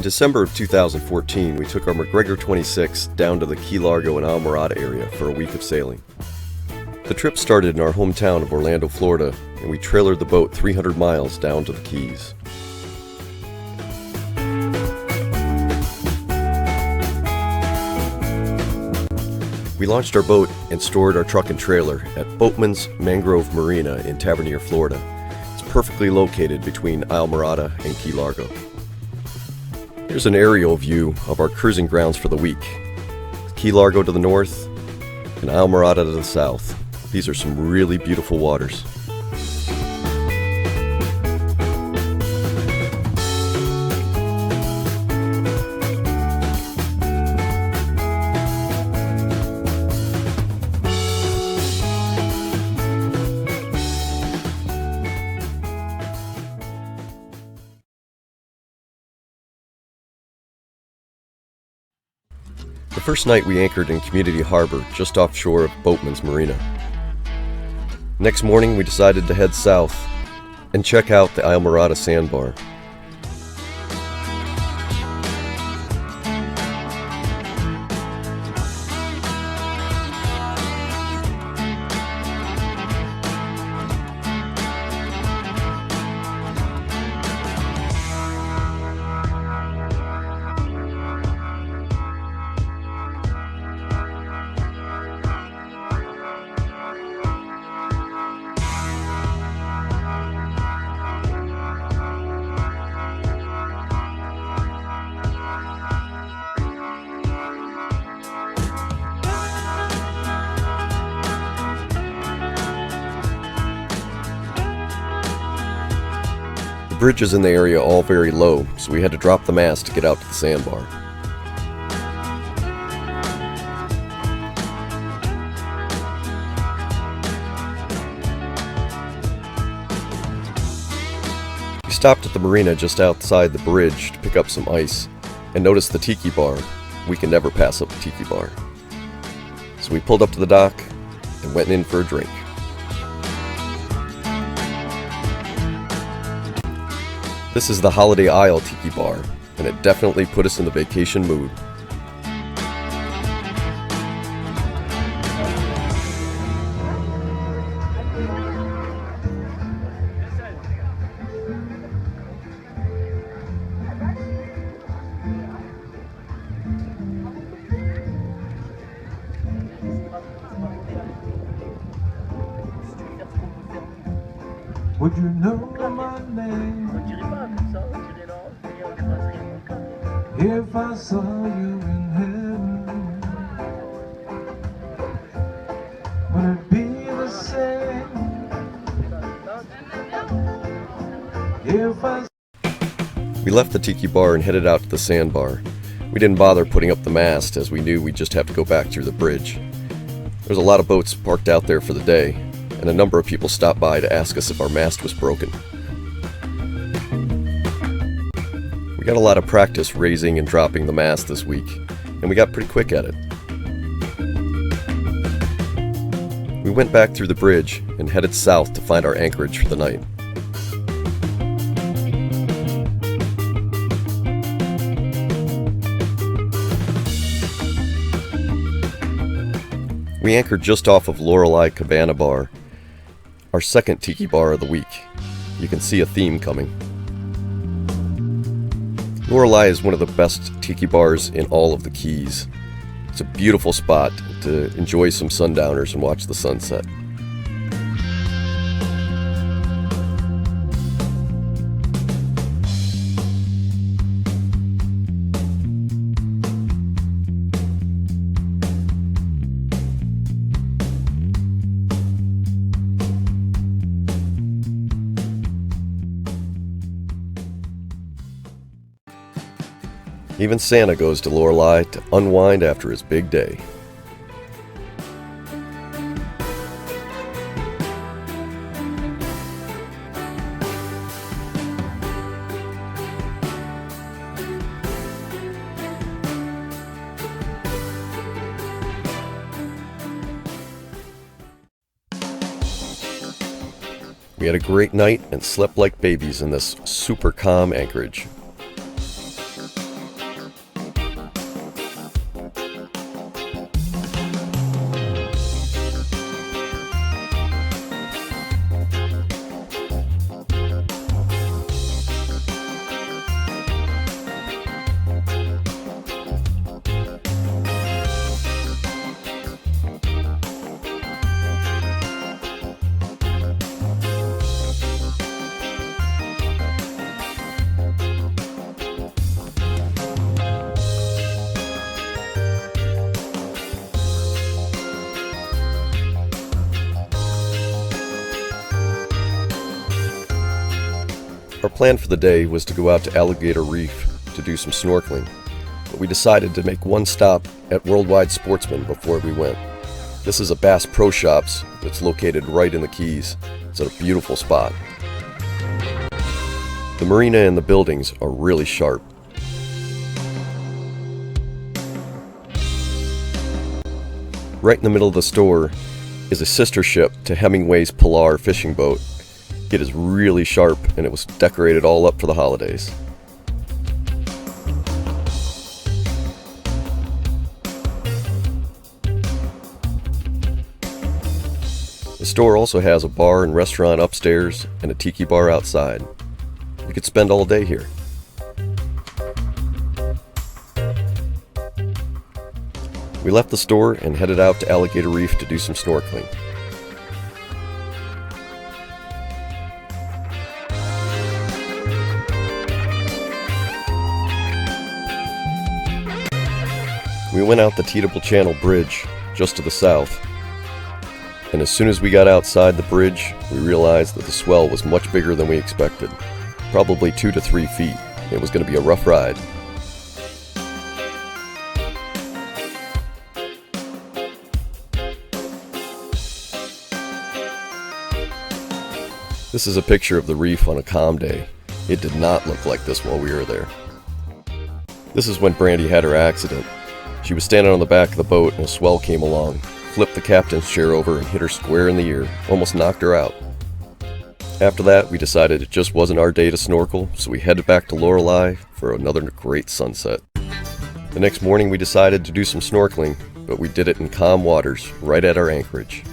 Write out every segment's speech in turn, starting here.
December of 2014, we took our McGregor 26 down to the Key Largo and Islamorada area for a week of sailing. The trip started in our hometown of Orlando, Florida, and we trailered the boat 300 miles down to the Keys. We launched our boat and stored our truck and trailer at Boatman's Mangrove Marina in Tavernier, Florida. It's perfectly located between Islamorada and Key Largo. Here's an aerial view of our cruising grounds for the week. Key Largo to the north and Islamorada to the south. These are some really beautiful waters. The first night we anchored in Community Harbor, just offshore of Boatman's Marina. Next morning we decided to head south and check out the Islamorada Sandbar. The bridges in the area are all very low, so we had to drop the mast to get out to the sandbar. We stopped at the marina just outside the bridge to pick up some ice and noticed the Tiki bar. We can never pass up the Tiki bar. So we pulled up to the dock and went in for a drink. This is the Holiday Isle Tiki Bar, and it definitely put us in the vacation mood. Would you know my name if I saw you in heaven? Would it be the same if I... We left the Tiki Bar and headed out to the Sandbar. We didn't bother putting up the mast as we knew we'd just have to go back through the bridge. There's a lot of boats parked out there for the day, and a number of people stopped by to ask us if our mast was broken. We got a lot of practice raising and dropping the mast this week, and we got pretty quick at it. We went back through the bridge and headed south to find our anchorage for the night. We anchored just off of Lorelei Cabana Bar, our second Tiki Bar of the week. You can see a theme coming. Lorelei is one of the best Tiki Bars in all of the Keys. It's a beautiful spot to enjoy some sundowners and watch the sunset. Even Santa goes to Lorelei to unwind after his big day. We had a great night and slept like babies in this super calm anchorage. Our plan for the day was to go out to Alligator Reef to do some snorkeling, but we decided to make one stop at Worldwide Sportsman before we went. This is a Bass Pro Shops that's located right in the Keys. It's at a beautiful spot. The marina and the buildings are really sharp. Right in the middle of the store is a sister ship to Hemingway's Pilar fishing boat. It is really sharp and it was decorated all up for the holidays. The store also has a bar and restaurant upstairs and a tiki bar outside. You could spend all day here. We left the store and headed out to Alligator Reef to do some snorkeling. We went out the Teetable Channel Bridge just to the south, and as soon as we got outside the bridge, we realized that the swell was much bigger than we expected, probably 2 to 3 feet. It was going to be a rough ride. This is a picture of the reef on a calm day. It did not look like this while we were there. This is when Brandy had her accident. She was standing on the back of the boat and a swell came along, flipped the captain's chair over and hit her square in the ear, almost knocked her out. After that, we decided it just wasn't our day to snorkel, so we headed back to Lorelei for another great sunset. The next morning we decided to do some snorkeling, but we did it in calm waters, right at our anchorage.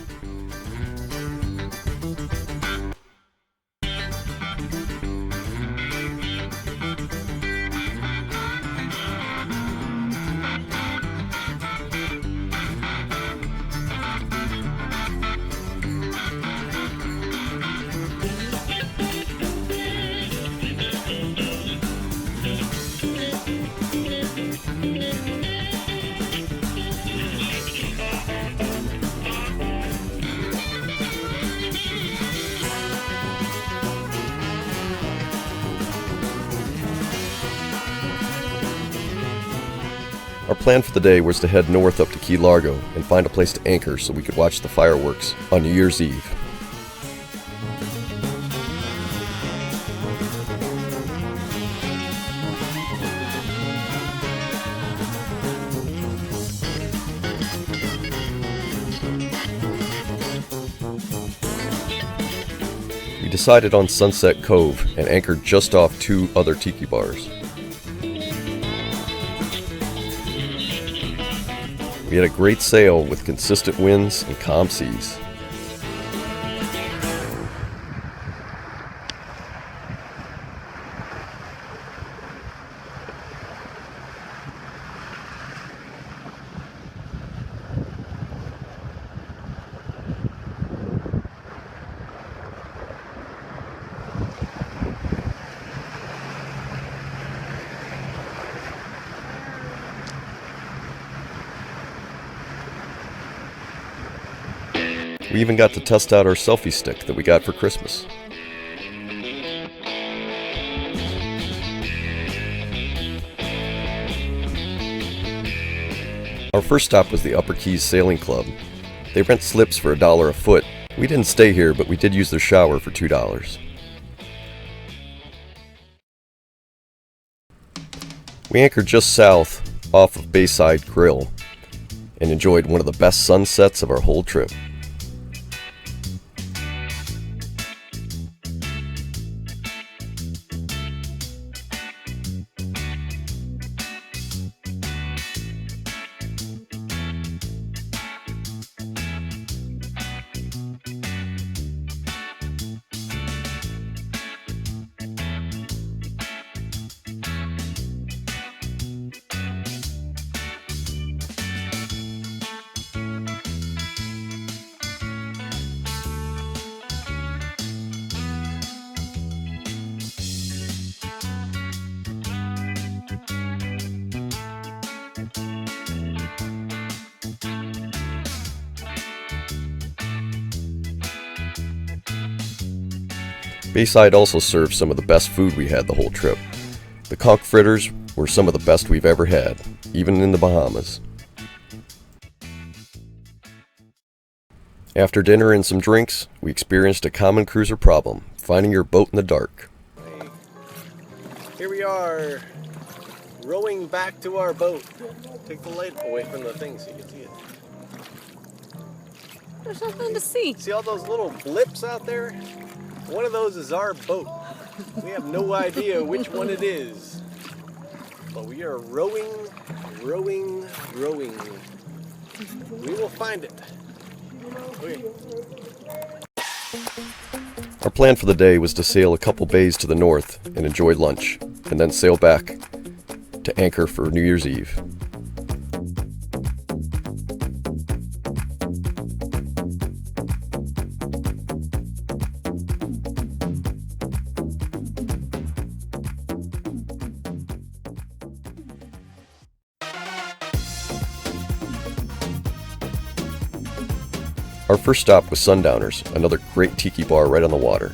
Our plan for the day was to head north up to Key Largo and find a place to anchor so we could watch the fireworks on New Year's Eve. We decided on Sunset Cove and anchored just off 2 other tiki bars. We had a great sail with consistent winds and calm seas. We even got to test out our selfie stick that we got for Christmas. Our first stop was the Upper Keys Sailing Club. They rent slips for $1 a foot. We didn't stay here, but we did use their shower for $2. We anchored just south off of Bayside Grill and enjoyed one of the best sunsets of our whole trip. Bayside also served some of the best food we had the whole trip. The conch fritters were some of the best we've ever had, even in the Bahamas. After dinner and some drinks, we experienced a common cruiser problem, finding your boat in the dark. Here we are, rowing back to our boat. Take the light away from the thing so you can see it. There's nothing to see. See all those little blips out there? One of those is our boat. We have no idea which one it is. But we are rowing. We will find it. Okay. Our plan for the day was to sail a couple bays to the north and enjoy lunch, and then sail back to anchor for New Year's Eve. Our first stop was Sundowners, another great tiki bar right on the water.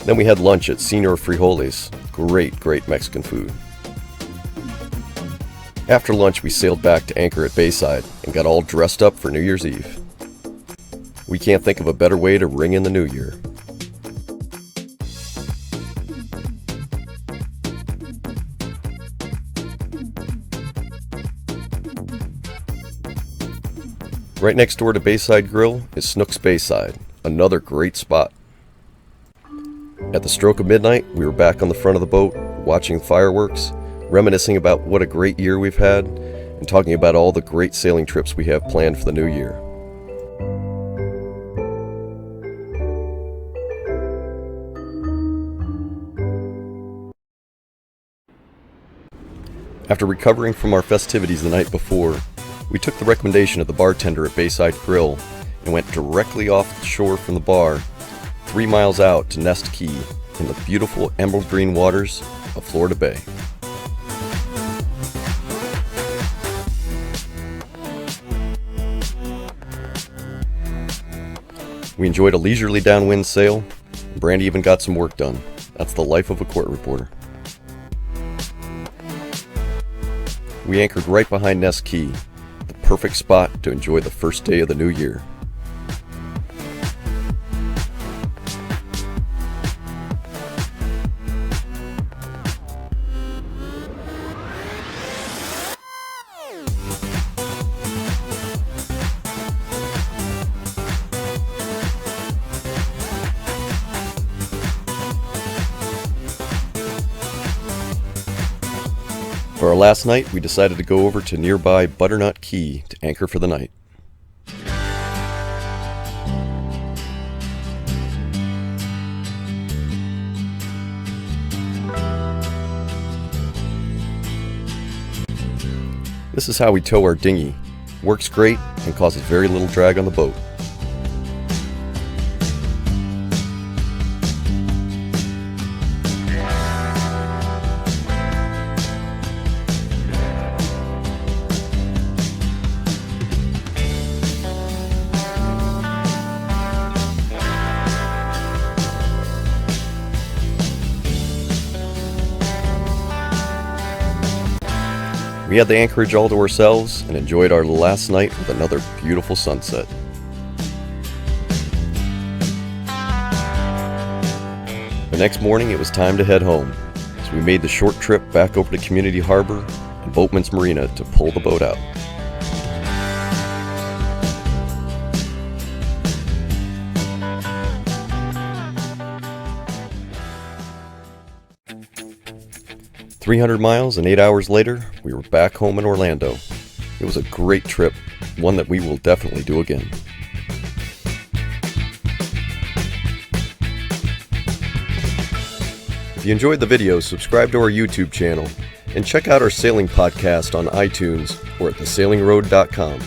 Then we had lunch at Señor Frijoles, great Mexican food. After lunch we sailed back to anchor at Bayside and got all dressed up for New Year's Eve. We can't think of a better way to ring in the new year. Right next door to Bayside Grill is Snook's Bayside, another great spot. At the stroke of midnight, we were back on the front of the boat, watching fireworks, reminiscing about what a great year we've had, and talking about all the great sailing trips we have planned for the new year. After recovering from our festivities the night before, we took the recommendation of the bartender at Bayside Grill and went directly off the shore from the bar, 3 miles out to Nest Key in the beautiful emerald green waters of Florida Bay. We enjoyed a leisurely downwind sail, and Brandy even got some work done. That's the life of a court reporter. We anchored right behind Nest Key, the perfect spot to enjoy the first day of the new year. For our last night, we decided to go over to nearby Butternut Key to anchor for the night. This is how we tow our dinghy. Works great and causes very little drag on the boat. We had the anchorage all to ourselves and enjoyed our last night with another beautiful sunset. The next morning it was time to head home, so we made the short trip back over to Community Harbor and Boatman's Marina to pull the boat out. "300 miles and 8 hours later, we were back home in Orlando. It was a great trip, one that we will definitely do again. If you enjoyed the video, subscribe to our YouTube channel and check out our sailing podcast on iTunes or at thesailingroad.com.